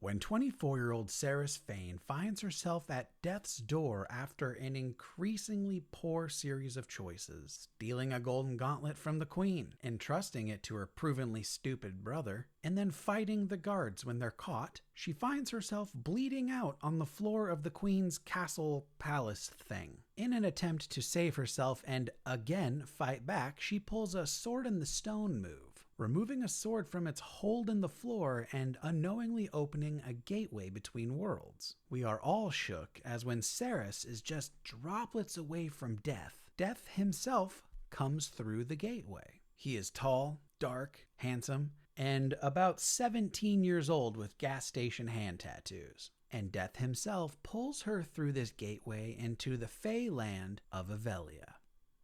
When 24-year-old Saeris Fane finds herself at death's door after an increasingly poor series of choices, stealing a golden gauntlet from the queen, entrusting it to her provenly stupid brother, and then fighting the guards when they're caught, she finds herself bleeding out on the floor of the queen's castle palace thing. In an attempt to save herself and again fight back, she pulls a sword in the stone move, removing a sword from its hold in the floor and unknowingly opening a gateway between worlds. We are all shook as when Saeris is just droplets away from death, Death himself comes through the gateway. He is tall, dark, handsome, and about 17 years old with gas station hand tattoos. And Death himself pulls her through this gateway into the Fey land of Avelia.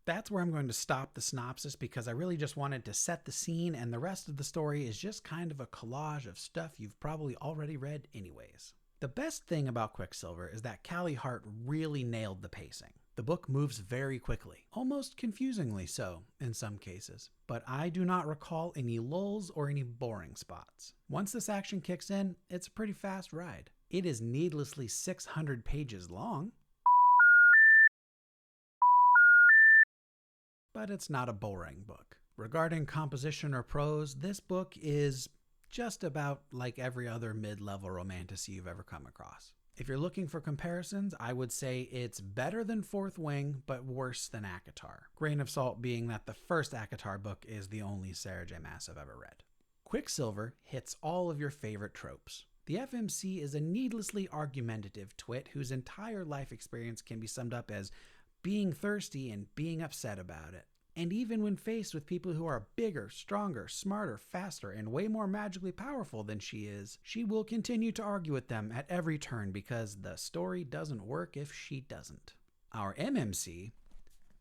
That's where I'm going to stop the synopsis because I really just wanted to set the scene, and the rest of the story is just kind of a collage of stuff you've probably already read anyways. The best thing about Quicksilver is that Callie Hart really nailed the pacing. The book moves very quickly, almost confusingly so in some cases, but I do not recall any lulls or any boring spots. Once this action kicks in, it's a pretty fast ride. It is needlessly 600 pages long, but it's not a boring book. Regarding composition or prose, this book is just about like every other mid-level romantasy you've ever come across. If you're looking for comparisons, I would say it's better than Fourth Wing, but worse than ACOTAR. Grain of salt being that the first ACOTAR book is the only Sarah J. Maas I've ever read. Quicksilver hits all of your favorite tropes. The FMC is a needlessly argumentative twit whose entire life experience can be summed up as being thirsty and being upset about it. And even when faced with people who are bigger, stronger, smarter, faster, and way more magically powerful than she is, she will continue to argue with them at every turn because the story doesn't work if she doesn't. Our MMC,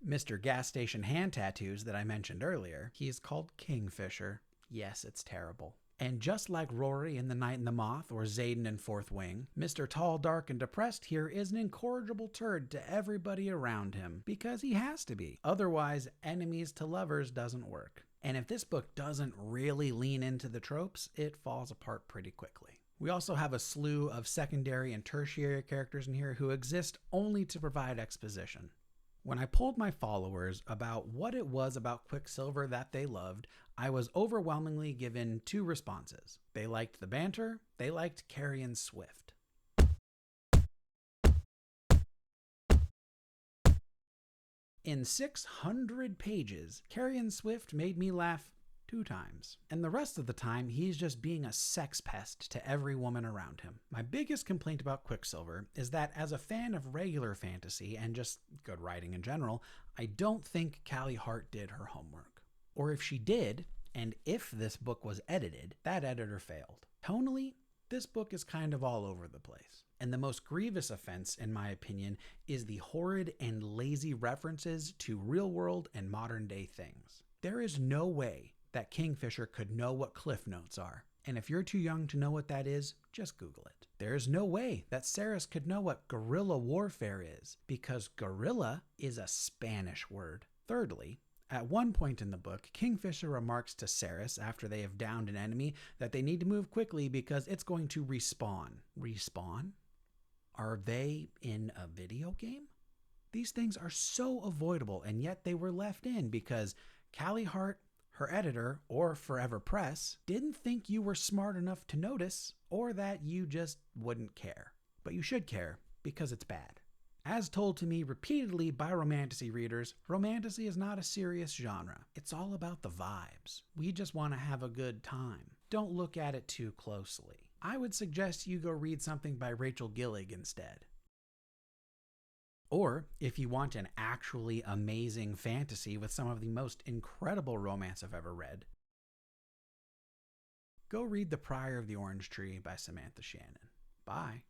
Mr. Gas Station Hand Tattoos that I mentioned earlier, he's called Kingfisher. Yes, it's terrible. And just like Rory in The Night and the Moth or Xaden in Fourth Wing, Mr. Tall, Dark, and Depressed here is an incorrigible turd to everybody around him, because he has to be. Otherwise, enemies to lovers doesn't work. And if this book doesn't really lean into the tropes, it falls apart pretty quickly. We also have a slew of secondary and tertiary characters in here who exist only to provide exposition. When I polled my followers about what it was about Quicksilver that they loved, I was overwhelmingly given two responses. They liked the banter, they liked Carrion Swift. In 600 pages, Carrion Swift made me laugh 2 times. And the rest of the time, he's just being a sex pest to every woman around him. My biggest complaint about Quicksilver is that as a fan of regular fantasy and just good writing in general, I don't think Callie Hart did her homework. Or if she did, and if this book was edited, that editor failed. Tonally, this book is kind of all over the place. And the most grievous offense, in my opinion, is the horrid and lazy references to real-world and modern-day things. There is no way that Kingfisher could know what Cliff Notes are. And if you're too young to know what that is, just Google it. There is no way that Saeris could know what guerrilla warfare is, because guerrilla is a Spanish word. Thirdly, at one point in the book, Kingfisher remarks to Saeris after they have downed an enemy that they need to move quickly because it's going to respawn. Respawn? Are they in a video game? These things are so avoidable, and yet they were left in because Callie Hart, her editor, or Forever Press, didn't think you were smart enough to notice, or that you just wouldn't care. But you should care, because it's bad. As told to me repeatedly by Romantasy readers, Romantasy is not a serious genre. It's all about the vibes. We just want to have a good time. Don't look at it too closely. I would suggest you go read something by Rachel Gillig instead. Or, if you want an actually amazing fantasy with some of the most incredible romance I've ever read, go read The Prior of the Orange Tree by Samantha Shannon. Bye.